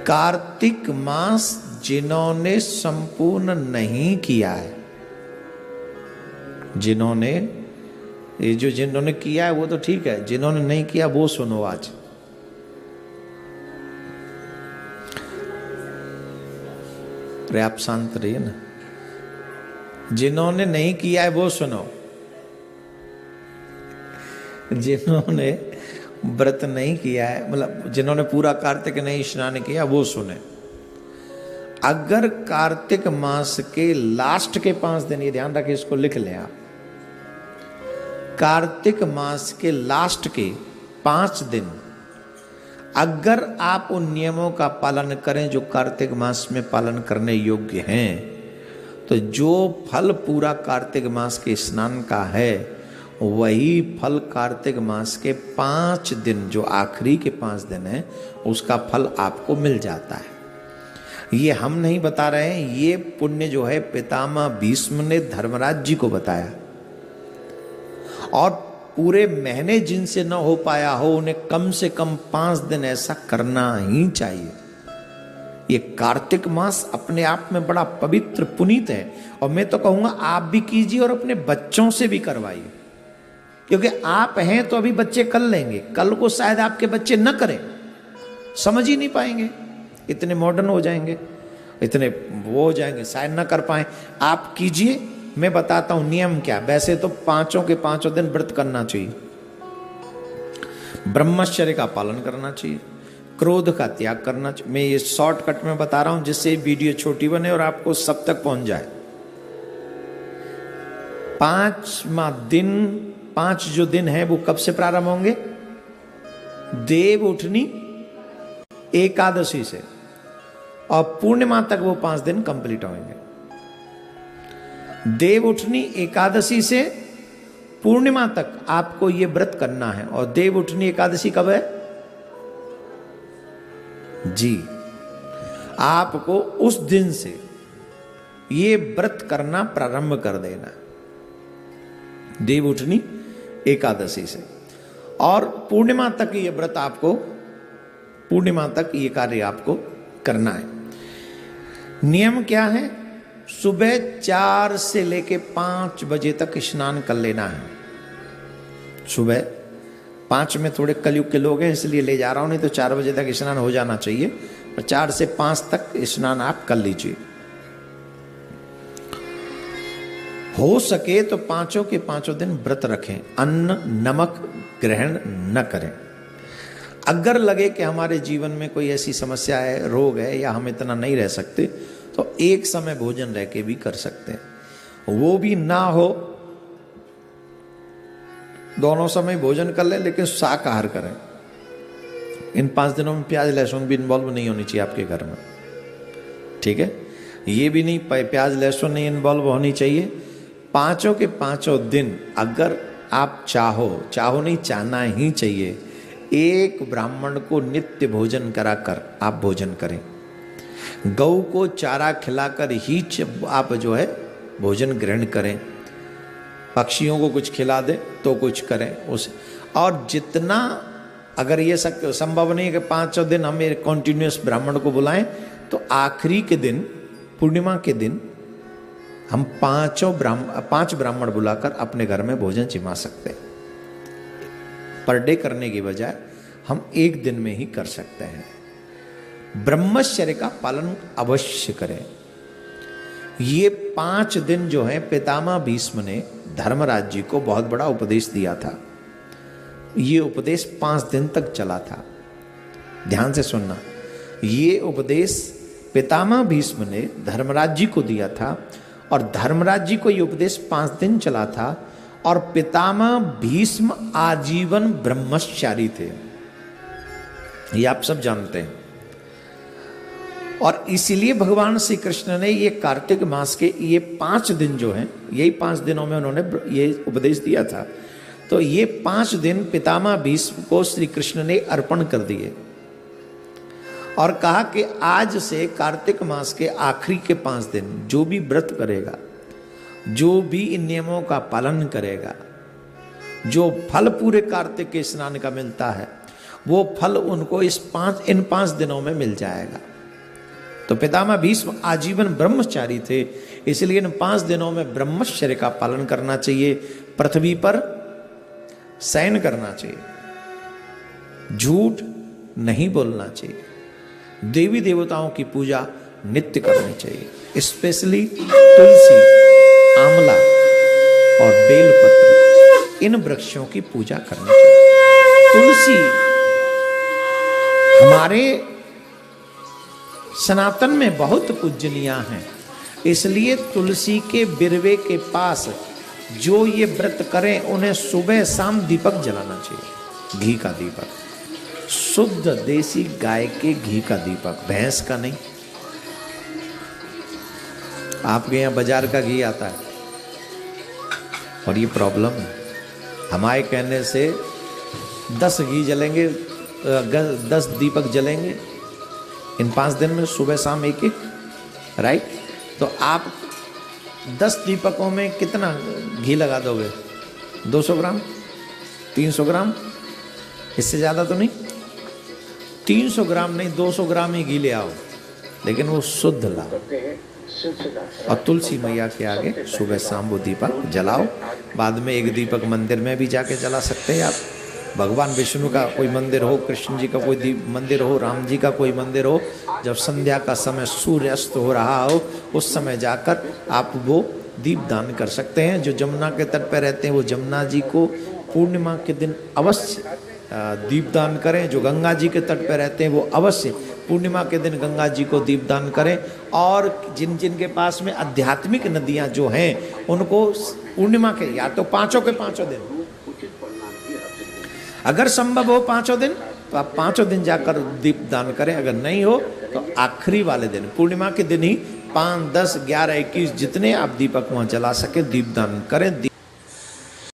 कार्तिक मास जिन्होंने संपूर्ण नहीं किया है, जिन्होंने किया है वो तो ठीक है, जिन्होंने नहीं किया वो सुनो आज। अरे आप शांत रहिए ना। जिन्होंने नहीं किया है वो सुनो, जिन्होंने व्रत नहीं किया है, मतलब जिन्होंने पूरा कार्तिक नहीं स्नान किया वो सुने। अगर कार्तिक मास के लास्ट के 5 दिन, ये ध्यान रखें, इसको लिख लें आप, कार्तिक मास के लास्ट के 5 दिन अगर आप उन नियमों का पालन करें जो कार्तिक मास में पालन करने योग्य हैं, तो जो फल पूरा कार्तिक मास के स्नान का है वही फल कार्तिक मास के 5 दिन, जो आखिरी के 5 दिन है, उसका फल आपको मिल जाता है। ये हम नहीं बता रहे हैं, ये पुण्य जो है पितामह भीष्म ने धर्मराज जी को बताया। और पूरे महीने जिनसे न हो पाया हो उन्हें कम से कम 5 दिन ऐसा करना ही चाहिए। ये कार्तिक मास अपने आप में बड़ा पवित्र पुनीत है, और मैं तो कहूंगा आप भी कीजिए और अपने बच्चों से भी करवाइए, क्योंकि आप हैं तो अभी बच्चे कर लेंगे, कल को शायद आपके बच्चे न करें, समझ ही नहीं पाएंगे, इतने मॉडर्न हो जाएंगे, इतने वो हो जाएंगे, शायद न कर पाए। आप कीजिए, मैं बताता हूं नियम क्या। वैसे तो 5 के 5 दिन व्रत करना चाहिए, ब्रह्मचर्य का पालन करना चाहिए, क्रोध का त्याग करना चाहिए। मैं ये शॉर्टकट में बता रहा हूं जिससे वीडियो छोटी बने और आपको सब तक पहुंच जाए। 5 जो दिन है वो कब से प्रारंभ होंगे? देव उठनी एकादशी से, और पूर्णिमा तक वो 5 दिन कंप्लीट होंगे। देव उठनी एकादशी से पूर्णिमा तक आपको ये व्रत करना है। और देव उठनी एकादशी कब है जी? आपको उस दिन से ये व्रत करना प्रारंभ कर देना, देव उठनी एकादशी से, और पूर्णिमा तक ये व्रत आपको, पूर्णिमा तक ये कार्य आपको करना है। नियम क्या है? सुबह 4 से लेके 5 बजे तक स्नान कर लेना है। सुबह 5 में थोड़े कलयुग के लोग हैं इसलिए ले जा रहा हूं, नहीं तो 4 बजे तक स्नान हो जाना चाहिए, और 4 से 5 तक स्नान आप कर लीजिए। हो सके तो 5 के 5 दिन व्रत रखें, अन्न नमक ग्रहण न करें। अगर लगे कि हमारे जीवन में कोई ऐसी समस्या है, रोग है, या हम इतना नहीं रह सकते, तो एक समय भोजन रह के भी कर सकते हैं। वो भी ना हो, दोनों समय भोजन कर लें, लेकिन शाकाहार करें। इन 5 दिनों में प्याज लहसुन भी इन्वॉल्व नहीं होनी चाहिए आपके घर में, ठीक है? ये भी नहीं, प्याज लहसुन नहीं इन्वॉल्व होनी चाहिए। 5 के 5 दिन अगर आप चाहो नहीं, चाहना ही चाहिए, एक ब्राह्मण को नित्य भोजन कराकर आप भोजन करें। गौ को चारा खिलाकर ही आप जो है भोजन ग्रहण करें। पक्षियों को कुछ खिला दे तो कुछ करें उस, और जितना, अगर ये संभव नहीं है कि 5 दिन हम एक कॉन्टिन्यूस ब्राह्मण को बुलाएं, तो आखिरी के दिन, पूर्णिमा के दिन, हम 5 ब्राह्मण बुलाकर अपने घर में भोजन जिमा सकते हैं। पर डे करने की बजाय हम एक दिन में ही कर सकते हैं। ब्रह्मचर्य का पालन अवश्य करें। ये 5 दिन जो है पितामह भीष्म ने धर्मराज जी को बहुत बड़ा उपदेश दिया था। ये उपदेश 5 दिन तक चला था। ध्यान से सुनना, ये उपदेश पितामह भीष्म ने धर्मराज जी को दिया था, और धर्मराज जी को ये उपदेश 5 दिन चला था, और पितामह भीष्म आजीवन ब्रह्मचारी थे, ये आप सब जानते हैं। और इसीलिए भगवान श्री कृष्ण ने ये कार्तिक मास के ये 5 दिन जो हैं, यही 5 दिनों में उन्होंने ये उपदेश दिया था। तो ये 5 दिन पितामह भीष्म को श्री कृष्ण ने अर्पण कर दिए, और कहा कि आज से कार्तिक मास के आखिरी के 5 दिन जो भी व्रत करेगा, जो भी इन नियमों का पालन करेगा, जो फल पूरे कार्तिक के स्नान का मिलता है, वो फल उनको इन 5 दिनों में मिल जाएगा। तो पितामह भीष्म आजीवन ब्रह्मचारी थे, इसलिए इन 5 दिनों में ब्रह्मचर्य का पालन करना चाहिए, पृथ्वी पर शयन करना चाहिए, झूठ नहीं बोलना चाहिए, देवी देवताओं की पूजा नित्य करनी चाहिए, स्पेशली तुलसी, आंवला और बेलपत्र, इन वृक्षों की पूजा करनी चाहिए। तुलसी हमारे सनातन में बहुत पूजनीय हैं, इसलिए तुलसी के बिरवे के पास जो ये व्रत करें उन्हें सुबह शाम दीपक जलाना चाहिए, घी का दीपक, शुद्ध देसी गाय के घी का दीपक, भैंस का नहीं। आपके यहाँ बाजार का घी आता है और ये प्रॉब्लम है, हमारे कहने से 10 घी जलेंगे, 10 दीपक जलेंगे इन 5 दिन में, सुबह शाम एक एक, राइट। तो आप 10 दीपकों में कितना घी लगा दोगे? 200 ग्राम, 300 ग्राम, इससे ज़्यादा तो नहीं। 300 ग्राम नहीं, 200 ग्राम ही घी ले आओ, लेकिन वो शुद्ध लाओ और तुलसी मैया के आगे सुबह शाम वो दीपक जलाओ। बाद में एक दीपक मंदिर में भी जाके जला सकते हैं आप, भगवान विष्णु का कोई मंदिर हो, कृष्ण जी का कोई मंदिर हो, राम जी का कोई मंदिर हो, जब संध्या का समय सूर्यास्त हो रहा हो उस समय जाकर आप वो दीप दान कर सकते हैं। जो जमुना के तट पर रहते हैं वो जमुना जी को पूर्णिमा के दिन अवश्य दीपदान करें, जो गंगा जी के तट पर रहते हैं वो अवश्य पूर्णिमा के दिन गंगा जी को दीपदान करें, और जिन जिन के पास में आध्यात्मिक नदियां जो हैं उनको पूर्णिमा के या तो 5 के 5 दिन, अगर संभव हो 5 दिन तो आप 5 दिन जाकर दीपदान करें, अगर नहीं हो तो आखिरी वाले दिन पूर्णिमा के दिन ही 5, 10, 11, 21 जितने आप दीपक वहां जला सके दीपदान करें।